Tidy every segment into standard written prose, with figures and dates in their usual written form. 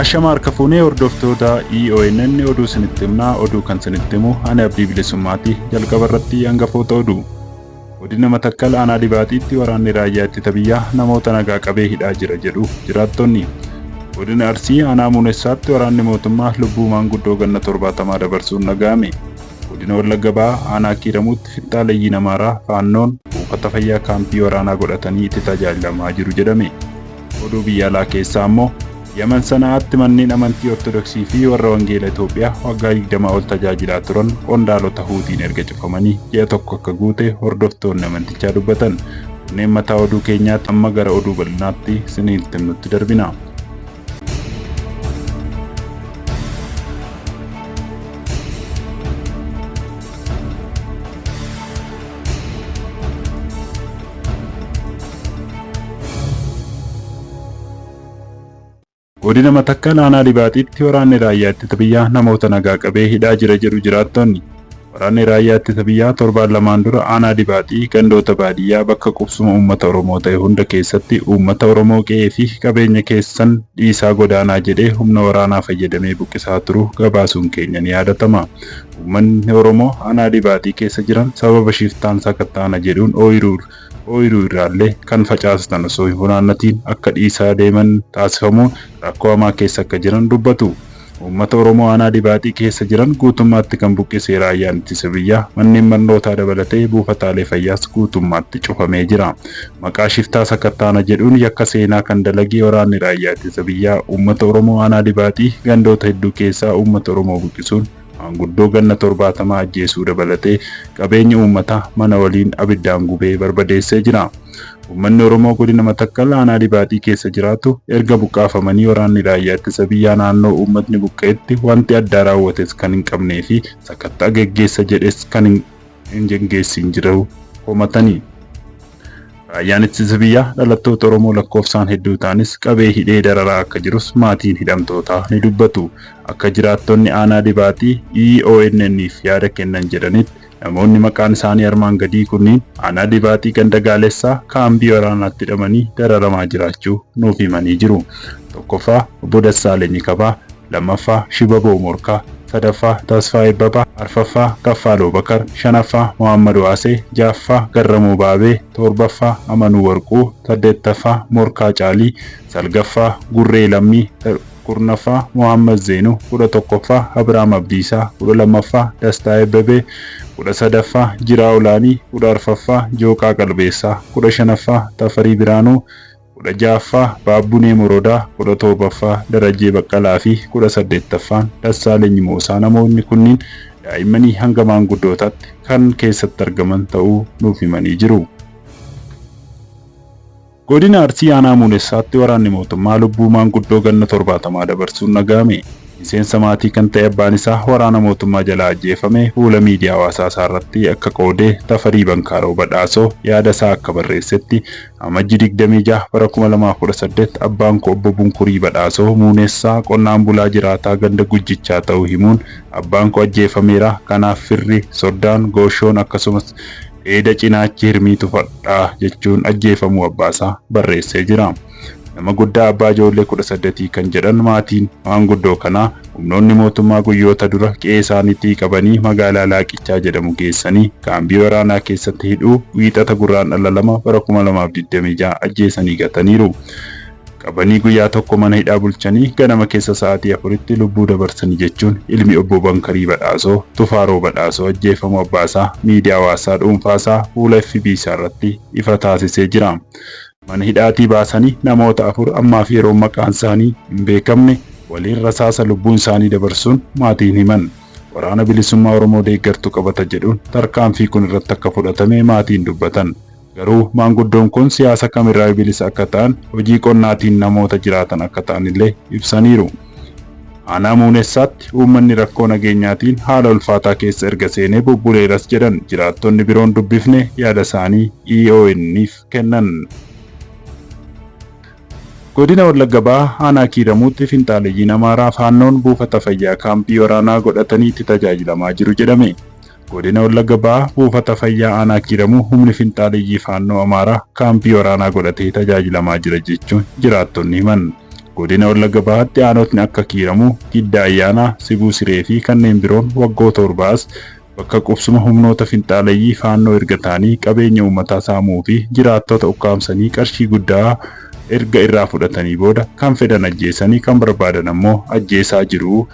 Ashama harka fuunee hordoftoota EONN oduu isinitti himnaa. Oduu kan isinitti himu ani Abdii Bilisummaati. Jalqaba irratti hangafoota oduu. Godina Matakkal aanaa Dibaatiitti waraanni raayyaa ittisa biyyaa namoota nagaa qabee hidhaa jira jedhu jiraattonni. Godina Arsii aanaa Muunessaatti waraanni mootummaa lubbuu maanguddoo ganna 70 dabarsuun dhaga'ame. Godina Wallagga Bahaa aanaa Kiiramuutti finxaaleeyyiin Amaaraa faannoon buufata fayyaa kaampii waraanaa godhatanii itti tajaajilamaa jiru jedhame. Oduu biyya alaa keessaa immoo Yaman Sanaatti manneen amantii Ortodoksii fi warra Wangeela Itoophiyaa waggaa 20 ol tajaajilaa turan qondaalota Huutiin erga cufamanii ji'a tokko akka guute hordoftoonni amantichaa dubbatan. Kunneen mataa oduu keenyaatti amma gara oduu bal'inaatti isinitti nutti darbina. Godina Matakkal aanaa Dibaatiitti waraanni raayyaa ittisa biyyaa namoota nagaa qabee hidhaa jira jedhu jiraattonni. Waraanni raayyaa ittisa biyyaa torbaan lamaan dura aanaa Dibaatii gandoota baadiyyaa bakka qubsuma uummata Oromoo ta'e hunda keessatti uummata Oromoo qe'ee fi qabeenya keessan dhiisaa godaanaa jedhee humna waraanaa fayyadamee buqqisaa turu gabaasuun keenya ni yaadatama. Uummanni Oromoo aanaa Dibaatii keessa jiran sababa shiftaan sakattaana jedhuun ooyiruu irraallee kan facaasatan osoo hin funaannatiin akka dhiisaa deeman taasifamuun rakkoo hamaa keessa akka jiran dubbatu. Uummata Oromoo aanaa Dibaatii keessa jiran guutummaatti kan buqqisee raayyaan ittisa biyyaa manneen barnootaa dabalatee buufataalee fayyaas guutummaatti cufamee jira. Maqaa shiftaa sakattaana jedhuun yakka seenaa kan dalagee waraanni raayyaa ittisa biyyaa uummata Oromoo aanaa Dibaatii gandoota hedduu keessaa uummata Oromoo buqqisuun maanguddoo ganna 70 ajjeesuu dabalatee qabeenya uummataa mana waliin abiddaan gubee barbadeessee jira. Uummanni Oromoo godina Matakkal aanaa Dibaatii keessa jiraatu erga buqqaafamanii waraanni raayyaa ittisa biyyaa naannoo uummatni buqqa'etti wanti addaa raawwates kan hin qabnee fi sakattaa geggeessa jedhes kan hin geggeessin jiru komatanii. Raayyaan ittisa biyyaa dhalattoota Oromoo lakkoofsaan hedduu ta'anis qabee hidhee dararaa akka jirus maatiin hidhamtootaa ni dubbatu. Akka jiraattonni aanaa Dibaatii EONN'if yaada kennan jedhanitti namoonni maqaan isaanii armaan gadii kunniin aanaa Dibaatii ganda Gaalessaa kaambii waraanaatti hidhamanii dararamaa jiraachuu nuuf himanii jiru. Tokkoffaa Obbo Dassaaleny Kabaa, lammaffaa Shibaboo Morkaa, sadaffaa Tasfaa Ebbabaa, arfaffaa Kaffaaloo Bakar, shanaffaa Muhammad Waasee, ja'affaa Garramuu Baabee, torbaffaa Amanuu Warquu, saddeettaffaa Morkaa Caalii, salgaffaa Gurree Lammii, kurnaffaa Muhammad Zeenuu, 11ffaa Abrahaam Abdiisaa, 12ffaa Dastaa Ebbabee, 13ffaa Jiraa Olaanii, 14ffaa Jooqaa Qalbeessaa, 15ffaa Tafarii Biraanuu, 16ffaa Baabbunee Morodaa, 17ffaa Darajjee Baqqalaa fi 18ffaan Dassaaleny Moosaa. Namoonni kunniin daa'immanii hanga maanguddootaatti kan keessatti argaman ta'uu nuuf himanii jiru. Godina Arsii aanaa Muunessaatti waraanni mootummaa lubbuu maanguddoo ganna 70 dabarsuun dhaga'ame. Miseensa maatii kan ta'e abbaan isaa waraana mootummaa jalaa ajjeefame fuula miidiyaa hawaasaa isaa irratti akka qoodee Tafarii Bankaaroo Badhaasoo yaada isaa akka barreessetti amajjii 26 bara 2018 abbaan koo obbo Bunkurii Badhaasoo Muunessaa qonnaan bulaa jiraataa ganda Gujjichaa ta'uu himuun abbaan koo ajjeefameera, kanaaf firri soddaan gooshoon akkasumas eeda cinaachi hirmiitu fadhaa jechuun ajjeefamuu abbaasaa barreessee jira. Nama guddaa abbaa ijoollee 18 kan jedhan maatiin maanguddoo kanaa humnoonni mootummaa guyyoota dura qe'ee isaaniitti qabanii magaalaa Laaqichaa jedhamu geessanii kaambii waraanaa keessatti hidhuu wiixata gurraandhala 2 bara 2026 ajjeesanii gataniiru. Qabanii guyyaa tokko mana hidhaa bulchanii ganama keessa sa'aatii 4tti lubbuu dabarsanii jechuun ilmi obbo Bankarii Badhaasoo Tufaaroo Badhaasoo ajjeefamuu abbaasaa miidiyaa hawaasaa dhuunfaasaa fuula FB irratti ifa taasisee jira. Mana hidhaatii baasanii namoota 4 ammaaf yeroo maqaan isaanii hin beekamne waliin rasaasa lubbuun isaanii dabarsuun maatiin himan. Waraana bilisummaa Oromoo deeggartu qabata jedhuun tarkaanfii kun irratti akka fudhatame maatiin dubbatan. Garuu maanguddoon kun siyaasa kamirraa bilisa akka ta'an hojii qonnaatiin namoota jiraatan akka ta'an illee ibsaniiru. Aanaa Muunessaatti uummanni rakkoo nageenyaatiin haala ulfaataa keessa erga seenee bubbuleeras jedhan jiraattonni biroon dubbifne yaada isaanii EON'if kennan. Godina Wallagga Bahaa aanaa Kiiramuutti finxaaleeyyiin Amaaraa faannoon buufata fayyaa kaampii waraanaa godhatanii itti tajaajilamaa jiru jedhame. Godina Wallagga Bahaa buufata fayyaa aanaa Kiiramuu humni finxaaleeyyii faannoo Amaaraa kaampii waraanaa godhatee tajaajilamaa jira jechuun jiraattonni himan. Godina Wallagga Bahaatti aanotni akka Kiiramuu, Giddaa Ayyaanaa, Sibuu Siree fi kanneen biroon waggoota torbaas bakka qubsuma humnoota finxaaleeyyii faannoo erga ta'anii qabeenya uummataa saamuu fi jiraattota ukkaamsanii qarshii guddaa erga irraa fudhatanii booda kan fedhan ajjeesanii kan barbaadan ammoo ajjeesaa jiru.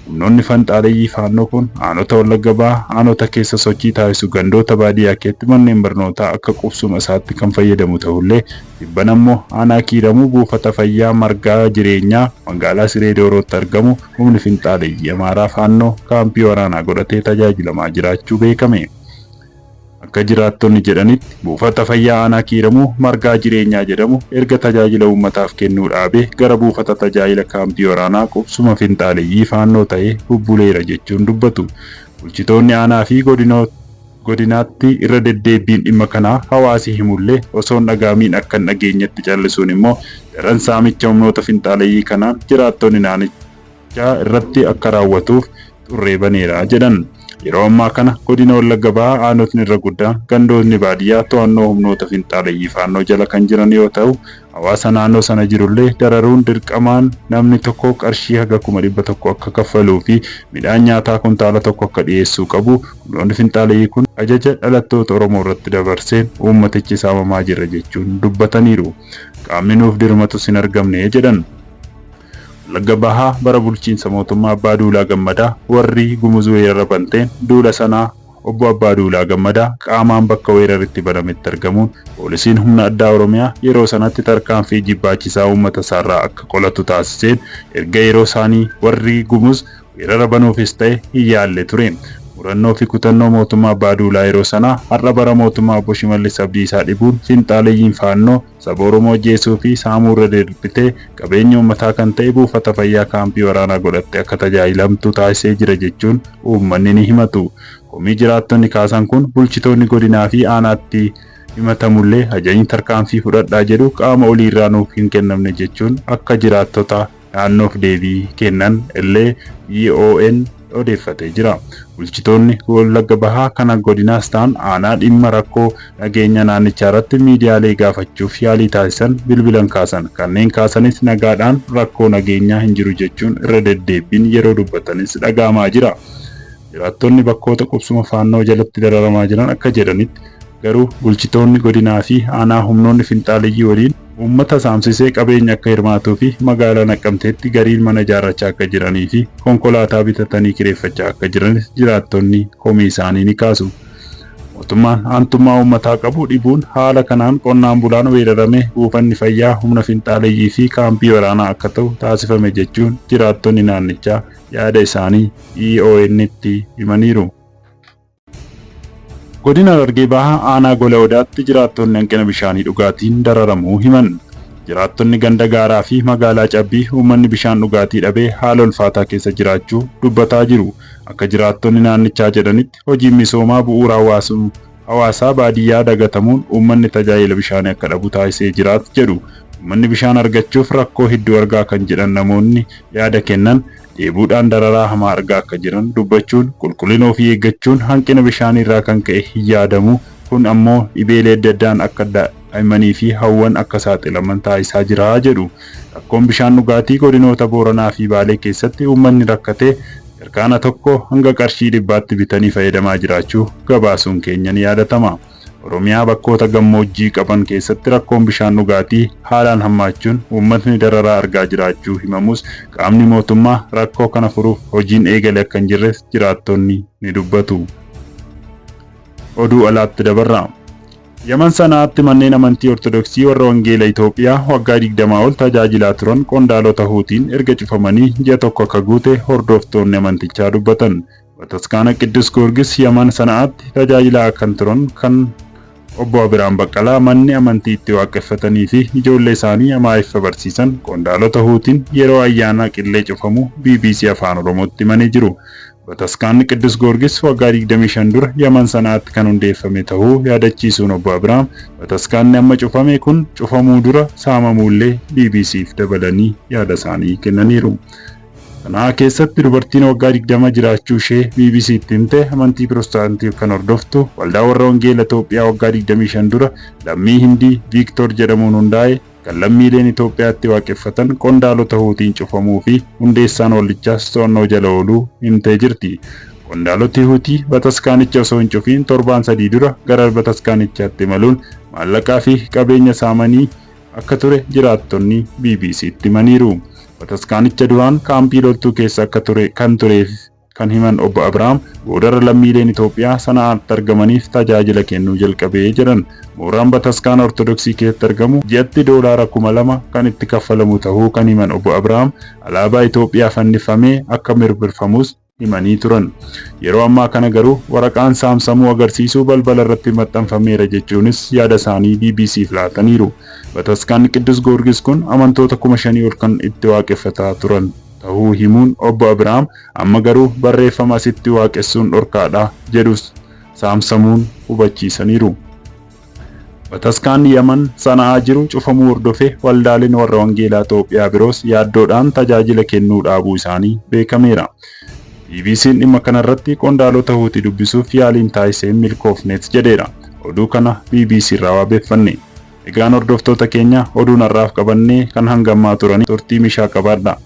Humnoonni finxaaleeyyii faannoo kun aanota Wallagga Bahaa, aanota keessa sochii taasisu gandoota baadiyyaa keessatti manneen barnootaa akka qubsuma isaatti kan fayyadamu ta'ullee dhibban ammoo aanaa Kiiramuu buufata fayyaa margaa jireenyaa magaalaa Siree Doorootti argamu humni finxaaleeyyii Amaaraa faannoo kaampii waraanaa godhatee tajaajilamaa jiraachuu beekame. Akka jiraattonni jedhanitti buufata fayyaa aanaa Kiiramuu margaa jireenyaa jedhamu erga tajaajila uummataaf kennuu dhaabee gara buufata tajaajila kaampii waraanaa qubsuma finxaaleeyyii faannoo ta'ee bubbuleera jechuun dubbatu. Bulchitoonni aanaa fi godinaatti irra deddeebiin dhimma kanaa hawaasi himullee osoo hin dhagahamiin akka hin dhageenyetti callisuun immoo daran saamicha humnoota finxaaleeyyii kanaan jiraattonni naannichaa irratti akka raawwatuuf xurree baneera jedhan. Yeroo ammaa kana godina Wallagga Bahaa aanotni irra guddaan gandoonni baadiyyaa to'annoo humnoota finxaaleeyyii faannoo jala kan jiran yoo ta'u, hawaasa naannoo sana jirullee dararuun dirqamaan namni tokko qarshii haga 100 akka kaffaluu fi midhaan nyaataa kuntaala tokko akka dhiyeessuu qabu. Humnoonni finxaaleeyyii kun ajaja dhalattoota Oromoo irratti dabarseen uummatichi saamamaa jira jechuun dubbataniiru. Qaamni nuuf dirmatus hin argamne jedhan. Wallagga Bahaa bara bulchiinsa mootummaa Abbaa Duulaa Gammadaa warri Gumuz weerara banteen duula sanaa obbo Abbaa Duulaa Gammadaa qaamaan bakka weeraritti banametti argamuun poolisiin humna addaa Oromiyaa yeroo sanatti tarkaanfii jibbaachisaa uummata isaarraa akka qolatu taasiseen erga yeroo isaanii warri Gumuz weerara banuufis ta'e hin yaalle ture. Murannoo fi kutannoo mootummaa Abbaa Duulaa yeroo sanaa har'a bara mootummaa Obbo Shimallis Abdiisaa dhibuun finxaaleeyyiin faannoo saba Oromoo ajjeesuu fi saamuu irra darbitee qabeenya uummataa kan ta'e buufata fayyaa kaampii waraanaa godhattee akka tajaajilamtu taasisee jira jechuun uummanni ni himatu. Komii jiraattonni kaasan kun bulchitoonni godinaa fi aanaatti himatamullee ajajni tarkaanfii fudhadhaa jedhu qaama oliirraa nuuf hin kennamne jechuun akka jiraattota naannoof deebii kennan illee EON odeeffatee jira. Bulchitoonni Wallagga Bahaa kana godinaas ta'an aanaa dhimma rakkoo nageenya naannichaa irratti miidiyaalee gaafachuuf yaalii taasisan bilbilan kaasan. Kanneen kaasanis nagaadhaan rakkoo nageenyaa hin jiru jechuun irra deddeebiin yeroo dubbatanis dhagahamaa jira. Jiraattonni bakkoota qubsuma faannoo jalatti dararamaa jiran akka jedhanitti garuu bulchitoonni godinaa fi aanaa humnoonni finxaaleeyyii waliin uummata saamsisee qabeenya akka hirmaatuu fi magaalaa Naqqamteetti gariin mana ijaarrachaa akka jiranii fi konkolaataa bitatanii kireeffachaa akka jiranis jiraattonni komii isaanii ni kaasu. Mootummaan aantummaa uummataa qabu dhibuun haala kanaan qonnaan bulaan weerarame buufanni fayyaa humna finxaaleeyyii fi kaampii waraanaa akka ta'u taasifame jechuun jiraattonni naannichaa yaada isaanii EON'tti himaniiru. Godina Harargee Bahaa aanaa Gola Odaatti jiraattonni hanqina bishaanii dhugaatiin dararamuu himan. Jiraattonni ganda gaaraa fi magaalaa Cabbii uummanni bishaan dhugaatii dhabee haala ulfaataa keessa jiraachuu dubbataa jiru. Akka jiraattonni naannichaa jedhanitti hojiin misoomaa bu'uura hawaasaa baadiyyaa dagatamuun uummanni tajaajila bishaanii akka dhabu taasisee jiraatu jedhu. Uummanni bishaan argachuuf rakkoo hedduu argaa kan jedhan namoonni yaada kennan dheebuudhaan dararaa hamaa argaa akka jiran dubbachuun qulqullina ofii eeggachuun hanqina bishaanii irraa kan ka'e hin yaadamu. Kun ammoo dhibeelee adda addaan akka daa'immanii fi hawwan akka saaxilaman taasisaa jira jedhu. Rakkoon bishaan dhugaatii godinoota Booranaa fi Baalee keessatti uummanni rakkatee jarkaana tokko hanga qarshii 100tti bitanii fayyadamaa jiraachuu gabaasuun keenya ni yaadatama. Oromiyaa bakkoota gammoojjii qaban keessatti rakkoon bishaan dhugaatii haalaan hammaachuun uummatni dararaa argaa jiraachuu himamus qaamni mootummaa rakkoo kana furuuf hojiin eegale akka hin jirres jiraattonni ni dubbatu. Oduu alaatti dabarra. Yaman Sanaatti manneen amantii Ortodoksii warra Wangeela Itoophiyaa waggaa 20 ol tajaajilaa turan qondaalota Huutiin erga cufamanii ji'a tokko akka guute hordoftoonni amantichaa dubbatan. Bataskaana Qiddus Goorgis Yaman Sanaatti tajaajilaa kan turan kan Obbo Abiraan Baqqalaa manni amantii itti waaqeffatanii fi ijoollee isaanii amaayiffa barsiisan qondaalota Huutiin yeroo ayyaana qillee cufamu BBC Afaan Oromootti himanii jiru. Bataskaanni Qiddus Goorgis waggaa 25 dura Yaman Sanaatti kan hundeeffame ta'uu yaadachiisuun Obbo Abiraan bataskaanni amma cufame kun cufamuu dura saamamuullee BBC'f dabalanii yaada isaanii kennaniiru. Kana keessatti dubartiin waggaa 20 jiraachuu ishee BBC'tti himte amantii Pirotestaantii kan hordoftu waldaa warra Wangeela Itoophiyaa waggaa 25 dura lammii Hindii Viiktor jedhamuun hundaa'e kan lammiileen Itoophiyaatti waaqeffatan qondaalota Huutiin cufamuu fi hundeessaan waldichaas to'annoo jala ooluu himtee jirti. Qondaaloti Huutii bataskaanicha osoo hin cufiin torbaan 3 dura gara bataskaanichaatti imaluun maallaqaa fi qabeenya saamanii akka ture jiraattonni BBC'tti himaniiru. Bataskaanicha duraan kaampii loltuu keessa akka ture kan himan obbo Abrahaam boodarra lammiileen Itoophiyaa Sana'aatti argamaniif tajaajila kennuu jalqabee jedhan. Mooraan bataskaana Ortodoksii keessatti argamu ji'atti doolaara 2,000 kan itti kaffalamu ta'uu kan himan obbo Abrahaam alaabaa Itoophiyaa fannifamee akka mirmirfamus himanii turan. Yeroo ammaa kana garuu waraqaan saamsamuu agarsiisuu balbala irratti maxxanfameera jechuunis yaada isaanii BBC'f laataniiru. Bataskaanni Qiddus Goorgis kun amantoota 5,000 ol kan itti waaqeffataa turan ta'uu himuun obbo Abrahaam amma garuu barreeffama asitti waaqessuun dhorkaadha jedhus saamsamuun hubachiisaniiru. Bataskaanni Yaman Sana'aa jiru cufamuu hordofee waldaaleen warra wangeelaa Itoophiyaa biroos yaaddoodhaan tajaajila kennuu dhaabuu isaanii beekameera. BBC'n dhimma kanarratti qondaalota Huutii dubbisuuf yaaliin taasisee milkoofneet jedheera. Oduu kana BBC irraa waabeeffanne. Egaan hordoftoota keenya oduun har'aaf qabannee kan hangammaa turanii turtii mishaa qabaadha.